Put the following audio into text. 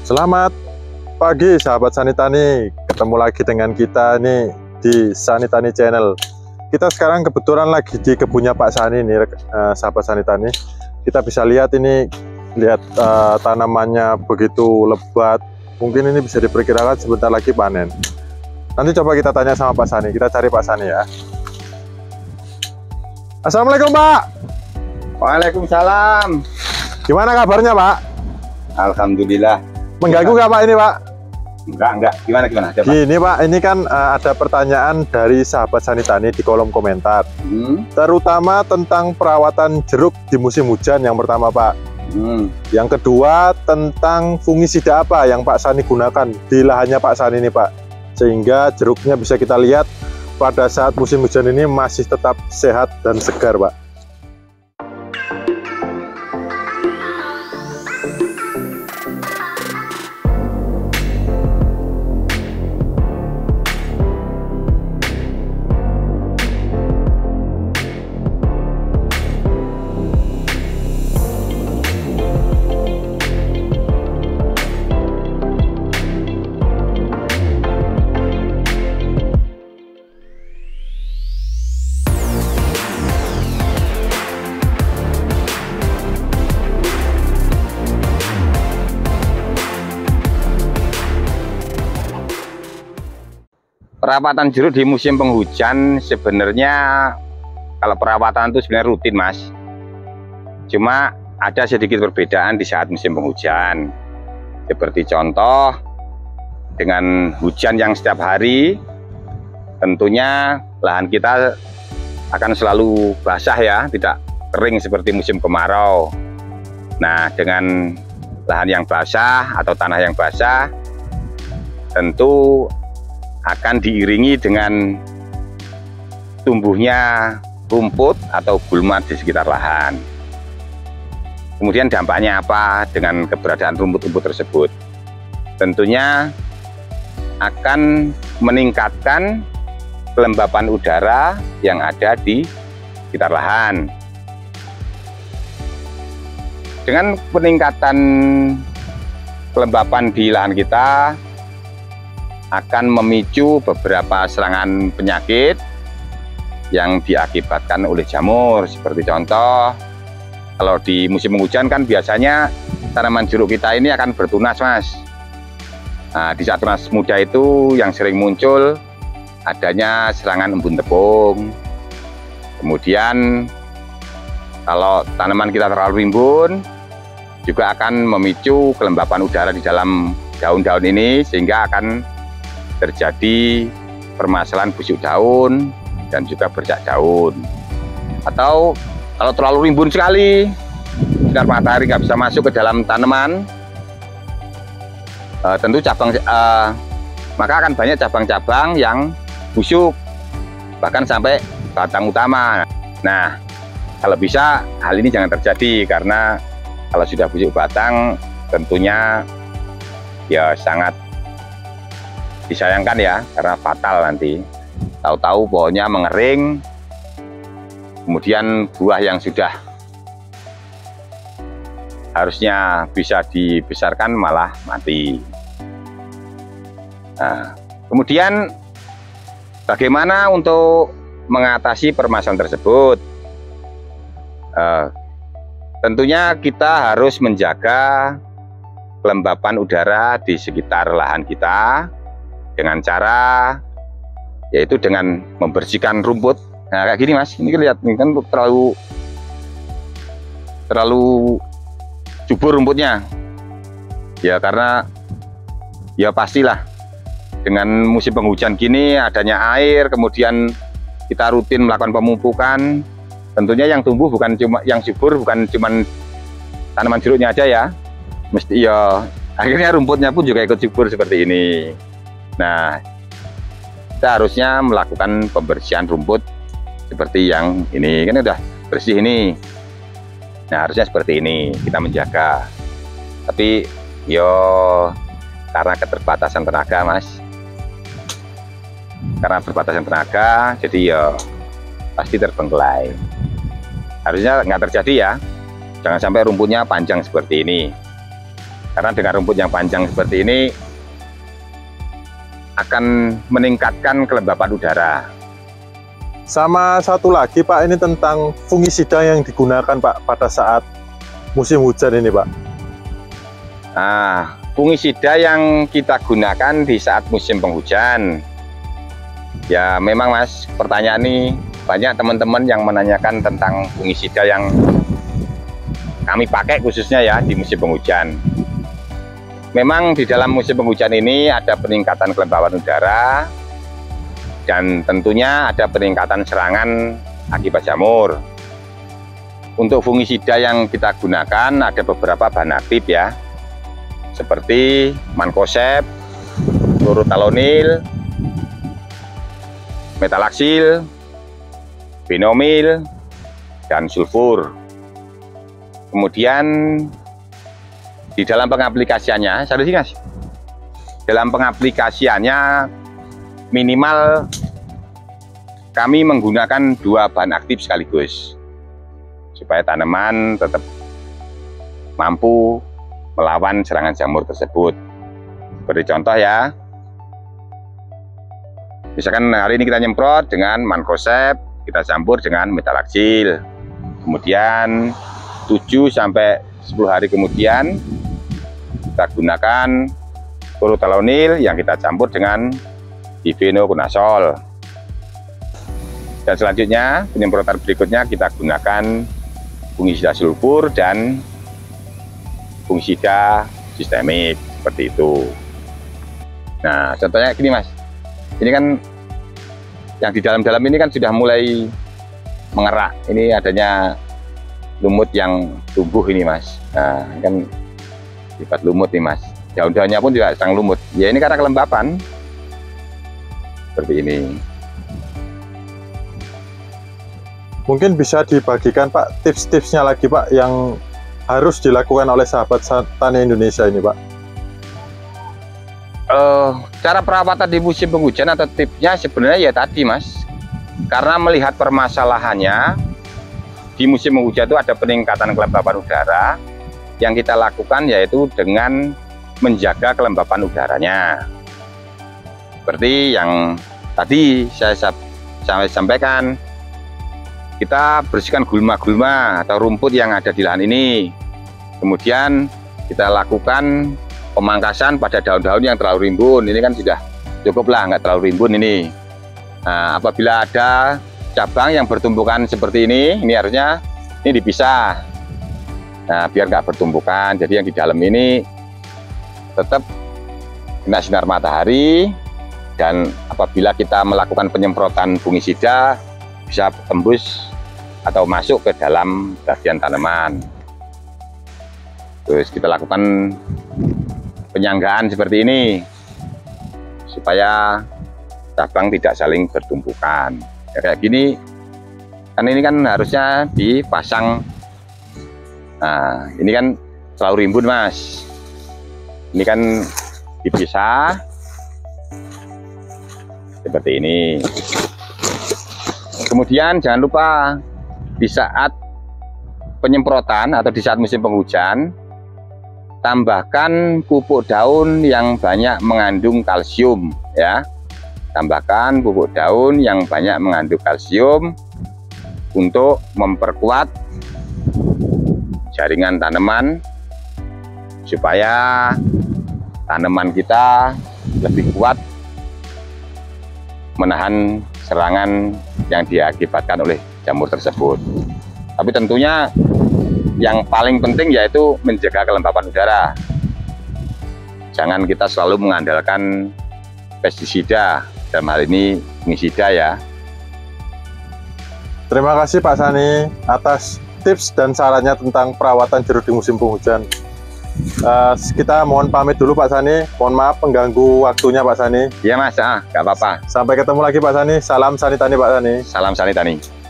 Selamat pagi sahabat Sanitani, ketemu lagi dengan kita nih di Sanitani Channel. Kita sekarang kebetulan lagi di kebunnya Pak Sani nih, sahabat Sanitani. Kita bisa lihat ini, tanamannya begitu lebat. Mungkin ini bisa diperkirakan sebentar lagi panen. Nanti coba kita tanya sama Pak Sani, kita cari Pak Sani ya. Assalamualaikum Pak. Waalaikumsalam. Gimana kabarnya Pak? Alhamdulillah. Mengganggu nggak Pak ini Pak? Enggak. Gimana? Ada, Pak? Gini Pak, ini kan ada pertanyaan dari sahabat Sanitani di kolom komentar. Terutama tentang perawatan jeruk di musim hujan yang pertama Pak. Yang kedua tentang fungisida apa yang Pak Sani gunakan di lahannya Pak Sani ini Pak. Sehingga jeruknya bisa kita lihat pada saat musim hujan ini masih tetap sehat dan segar Pak. Perawatan jeruk di musim penghujan sebenarnya kalau perawatan itu sebenarnya rutin Mas. Cuma ada sedikit perbedaan di saat musim penghujan. Seperti contoh dengan hujan yang setiap hari, tentunya lahan kita akan selalu basah ya, tidak kering seperti musim kemarau. Nah, dengan lahan yang basah atau tanah yang basah, tentu akan diiringi dengan tumbuhnya rumput atau gulma di sekitar lahan. Kemudian dampaknya apa dengan keberadaan rumput-rumput tersebut? Tentunya akan meningkatkan kelembapan udara yang ada di sekitar lahan. Dengan peningkatan kelembapan di lahan kita, akan memicu beberapa serangan penyakit yang diakibatkan oleh jamur. Seperti contoh, kalau di musim hujan kan biasanya tanaman jeruk kita ini akan bertunas Mas. Nah, di saat tunas muda itu yang sering muncul adanya serangan embun tepung. Kemudian kalau tanaman kita terlalu rimbun juga akan memicu kelembapan udara di dalam daun-daun ini, sehingga akan terjadi permasalahan busuk daun dan juga bercak daun. Atau kalau terlalu rimbun sekali, sinar matahari nggak bisa masuk ke dalam tanaman, tentu maka akan banyak cabang-cabang yang busuk, bahkan sampai batang utama. Nah, kalau bisa hal ini jangan terjadi, karena kalau sudah busuk batang tentunya ya sangat disayangkan ya, karena fatal nanti. Tahu-tahu pohonnya mengering, kemudian buah yang sudah harusnya bisa dibesarkan malah mati. Nah, kemudian bagaimana untuk mengatasi permasalahan tersebut? Tentunya kita harus menjaga kelembapan udara di sekitar lahan kita dengan cara yaitu dengan membersihkan rumput. Nah, kayak gini Mas, ini lihat, ini kan terlalu subur rumputnya ya, karena ya pastilah dengan musim penghujan gini adanya air, kemudian kita rutin melakukan pemupukan, tentunya yang tumbuh bukan cuma yang subur, bukan cuma tanaman jeruknya aja ya, mesti ya akhirnya rumputnya pun juga ikut subur seperti ini. Nah, kita harusnya melakukan pembersihan rumput seperti yang ini, kan udah bersih ini. Nah, harusnya seperti ini kita menjaga. Tapi yo karena keterbatasan tenaga Mas, karena perbatasan tenaga, jadi yo pasti terbengkelai. Harusnya nggak terjadi ya, jangan sampai rumputnya panjang seperti ini. Karena dengan rumput yang panjang seperti ini akan meningkatkan kelembapan udara. Sama satu lagi Pak, ini tentang fungisida yang digunakan Pak pada saat musim hujan ini Pak. Nah, fungisida yang kita gunakan di saat musim penghujan, ya memang Mas, pertanyaan ini banyak teman-teman yang menanyakan tentang fungisida yang kami pakai khususnya ya di musim penghujan. Memang di dalam musim penghujan ini ada peningkatan kelembapan udara dan tentunya ada peningkatan serangan akibat jamur. Untuk fungisida yang kita gunakan ada beberapa bahan aktif ya, seperti mancozeb, chlorothalonil, metalaxyl, benomil, dan sulfur. Kemudian di dalam pengaplikasiannya, dalam pengaplikasiannya minimal kami menggunakan 2 bahan aktif sekaligus supaya tanaman tetap mampu melawan serangan jamur tersebut. Seperti contoh ya, misalkan hari ini kita nyemprot dengan mancozeb, kita campur dengan metalaxyl, kemudian 7 sampai 10 hari kemudian kita gunakan chlorothalonil yang kita campur dengan difenoconazole. Dan selanjutnya penyemprotan berikutnya kita gunakan fungisida sulfur dan fungisida sistemik seperti itu. Nah, contohnya gini Mas, ini kan yang di dalam-dalam ini kan sudah mulai mengerak. Ini adanya lumut yang tumbuh ini Mas. Nah, kan sifat lumut nih Mas. Daun-daunnya pun juga sedang lumut. Ya ini karena kelembapan seperti ini. Mungkin bisa dibagikan Pak tips-tipsnya lagi Pak yang harus dilakukan oleh sahabat tani Indonesia ini Pak. Cara perawatan di musim penghujan atau tipsnya sebenarnya ya tadi Mas, karena melihat permasalahannya di musim penghujan itu ada peningkatan kelembapan udara. Yang kita lakukan yaitu dengan menjaga kelembapan udaranya seperti yang tadi saya sampaikan. Kita bersihkan gulma-gulma atau rumput yang ada di lahan ini, kemudian kita lakukan pemangkasan pada daun-daun yang terlalu rimbun. Ini kan sudah cukup lah, nggak terlalu rimbun ini. Nah, apabila ada cabang yang bertumbukan seperti ini harusnya ini dipisah. Nah, biar nggak bertumbukan. Jadi yang di dalam ini tetap kena sinar matahari, dan apabila kita melakukan penyemprotan fungisida bisa tembus atau masuk ke dalam bagian tanaman. Terus kita lakukan penyanggaan seperti ini supaya cabang tidak saling bertumpukan. Ya, kayak gini kan, ini kan harusnya dipasang. Nah, ini kan terlalu rimbun Mas. Ini kan dipisah seperti ini. Kemudian jangan lupa di saat penyemprotan atau di saat musim penghujan, tambahkan pupuk daun yang banyak mengandung kalsium ya. Tambahkan pupuk daun yang banyak mengandung kalsium untuk memperkuat jaringan tanaman supaya tanaman kita lebih kuat menahan serangan yang diakibatkan oleh jamur tersebut. Tapi tentunya yang paling penting yaitu menjaga kelembapan udara. Jangan kita selalu mengandalkan pestisida, dalam hal ini fungisida ya. Terima kasih Pak Sani atas tips dan sarannya tentang perawatan jeruk di musim penghujan. Kita mohon pamit dulu Pak Sani. Mohon maaf pengganggu waktunya Pak Sani. Iya Mas, nggak apa-apa. Sampai ketemu lagi Pak Sani. Salam Sani Tani Pak Sani. Salam Sani Tani.